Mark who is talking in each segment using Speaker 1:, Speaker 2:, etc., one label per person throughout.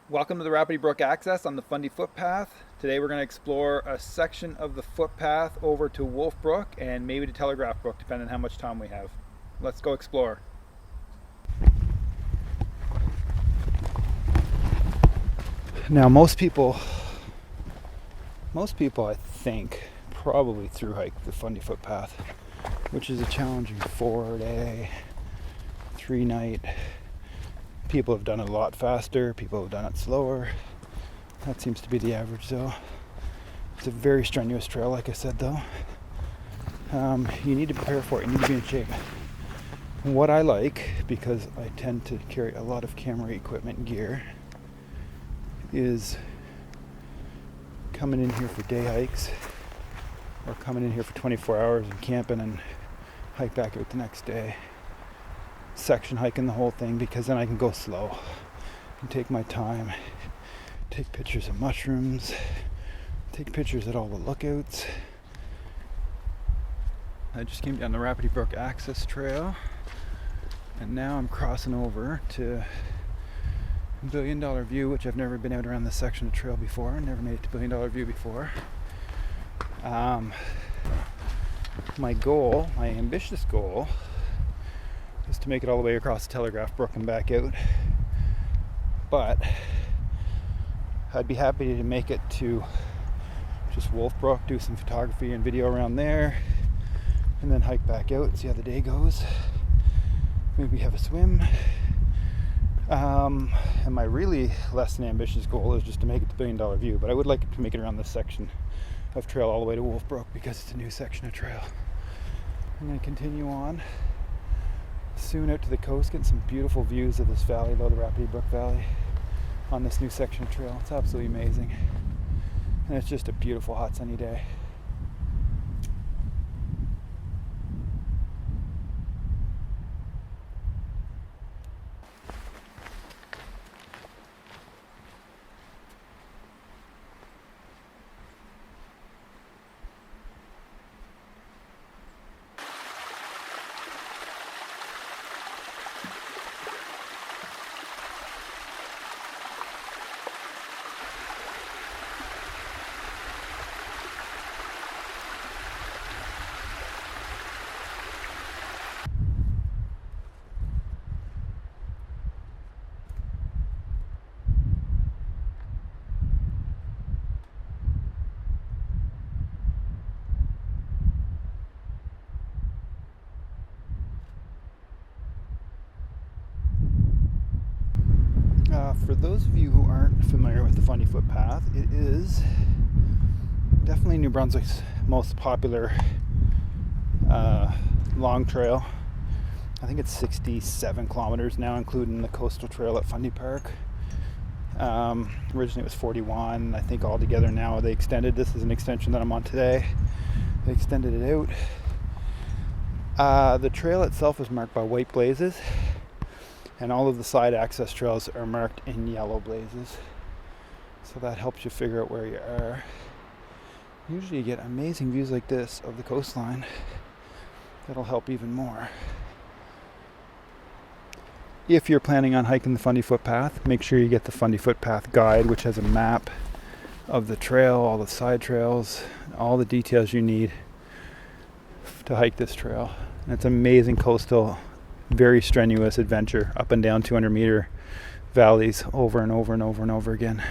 Speaker 1: Welcome to the Rapidy Brook Access on the Fundy Footpath. Today we're going to explore a section of the footpath over to Wolf Brook and maybe to Telegraph Brook, depending on how much time we have. Let's go explore. Now most people I think probably through hike the Fundy Footpath, which is a challenging 4-day, 3-night. People have done it a lot faster, people have done it slower. That seems to be the average though. It's a very strenuous trail, like I said though. You need to prepare for it, you need to be in shape. And what I like, because I tend to carry a lot of camera equipment and gear, is coming in here for day hikes or coming in here for 24 hours and camping and hike back out the next day. Section hiking the whole thing, because then I can go slow and take my time, take pictures of mushrooms, take pictures at all the lookouts. I just came down the Rapidy Brook Access Trail and now I'm crossing over to $1 Billion View, which I've never been out around this section of trail before. I never made it to $1 Billion View before. My ambitious goal is to make it all the way across the Telegraph Brook and back out, but I'd be happy to make it to just Wolf Brook, do some photography and video around there, and then hike back out and see how the day goes. Maybe have a swim. And my really less than ambitious goal is just to make it to $1 Billion View, but I would like to make it around this section of trail all the way to Wolf Brook because it's a new section of trail. I'm going to continue on soon out to the coast, getting some beautiful views of this valley, though, the Rapidy Brook Valley, on this new section of trail. It's absolutely amazing, and it's just a beautiful hot sunny day. For those of you who aren't familiar with the Fundy Footpath, it is definitely New Brunswick's most popular long trail. I think it's 67 kilometers now, including the coastal trail at Fundy Park. Originally it was 41. I think altogether now they extended. This is an extension that I'm on today. They extended it out. The trail itself is marked by white blazes, and all of the side access trails are marked in yellow blazes, so that helps you figure out where you are. Usually you get amazing views like this of the coastline. That'll help even more. If you're planning on hiking the Fundy Footpath, make sure you get the Fundy Footpath guide, which has a map of the trail, all the side trails, all the details you need to hike this trail. And it's amazing coastal, very strenuous adventure up and down 200-meter valleys over and over and over and over again.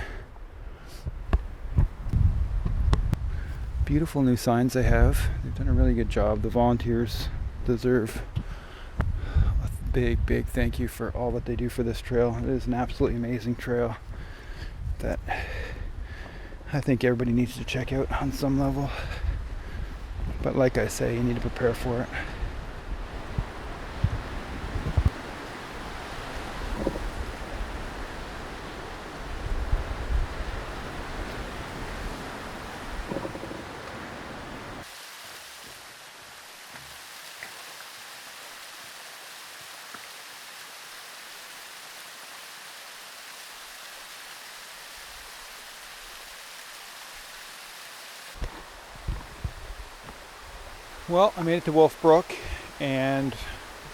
Speaker 1: Beautiful new signs they have. They've done a really good job. The volunteers deserve a big thank you for all that they do for this trail. It is an absolutely amazing trail that I think everybody needs to check out on some level. But like I say, you need to prepare for it. Well, I made it to Wolf Brook, and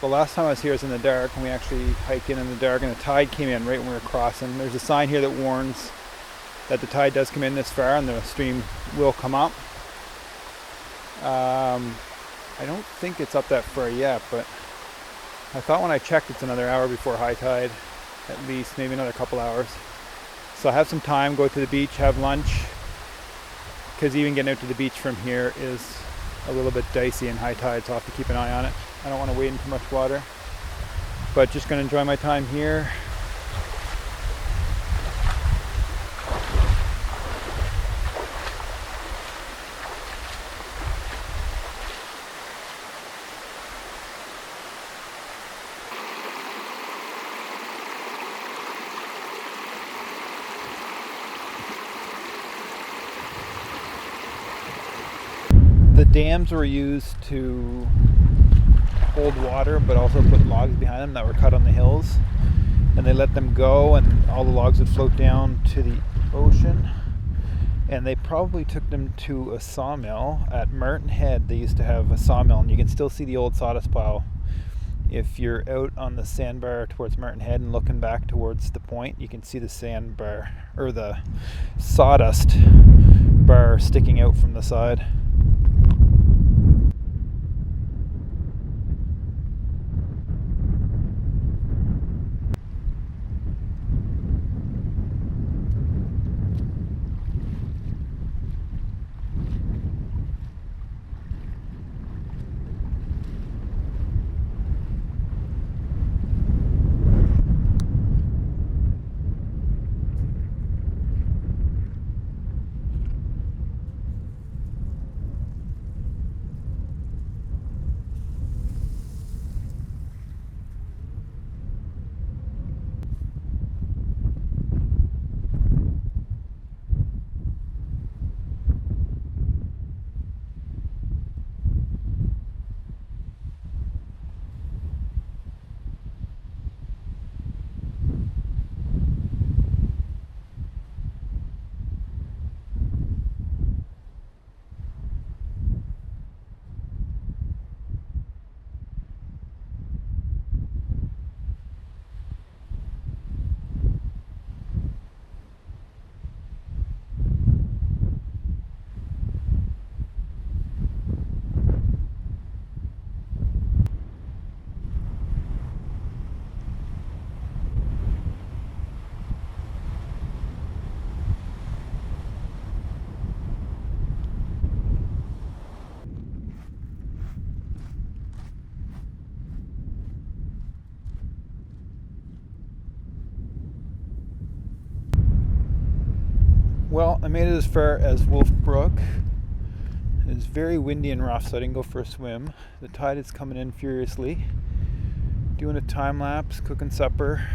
Speaker 1: The last time I was here was in the dark, and we actually hiked in the dark, and the tide came in right when we were crossing. There's a sign here that warns that the tide does come in this far and the stream will come up. I don't think it's up that far yet, but I thought when I checked it's another hour before high tide, at least, maybe another couple hours. So I have some time, go to the beach, have lunch, because even getting out to the beach from here is a little bit dicey in high tide, so I'll have to keep an eye on it. I don't want to wade in too much water, but just going to enjoy my time here. The dams were used to hold water, but also put logs behind them that were cut on the hills, and they let them go and all the logs would float down to the ocean. And they probably took them to a sawmill at Martin Head. They used to have a sawmill, and you can still see the old sawdust pile. If you're out on the sandbar towards Martin Head and looking back towards the point, you can see the sandbar, or the sawdust bar sticking out from the side. Well, I made it as far as Wolf Brook. It's very windy and rough, so I didn't go for a swim. The tide is coming in furiously. Doing a time lapse, cooking supper,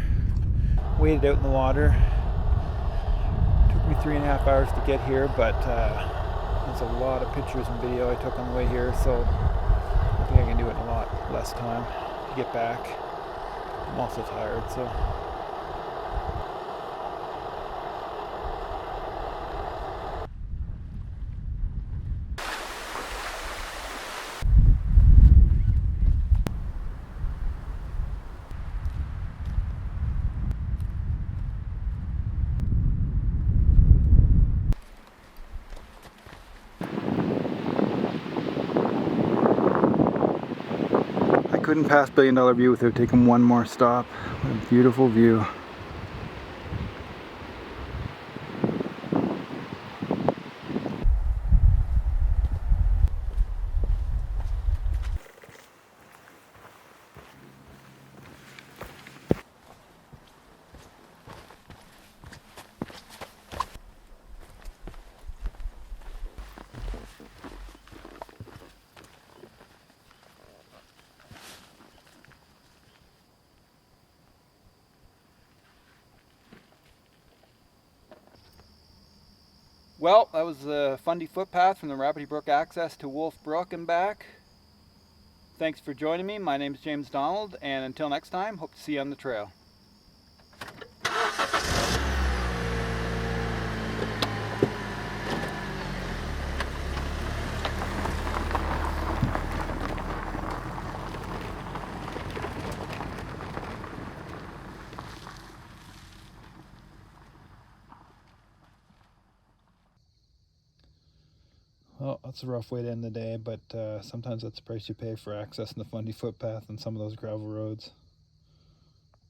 Speaker 1: waded out in the water. Took me 3.5 hours to get here, but there's a lot of pictures and video I took on the way here, so I think I can do it in a lot less time to get back. I'm also tired, so. Couldn't pass Billion Dollar View without taking one more stop. What a beautiful view. Well, that was the Fundy Footpath from the Rapidy Brook Access to Wolf Brook and back. Thanks for joining me. My name is James Donald, and until next time, hope to see you on the trail. Well, that's a rough way to end the day, but sometimes that's the price you pay for accessing the Fundy Footpath and some of those gravel roads.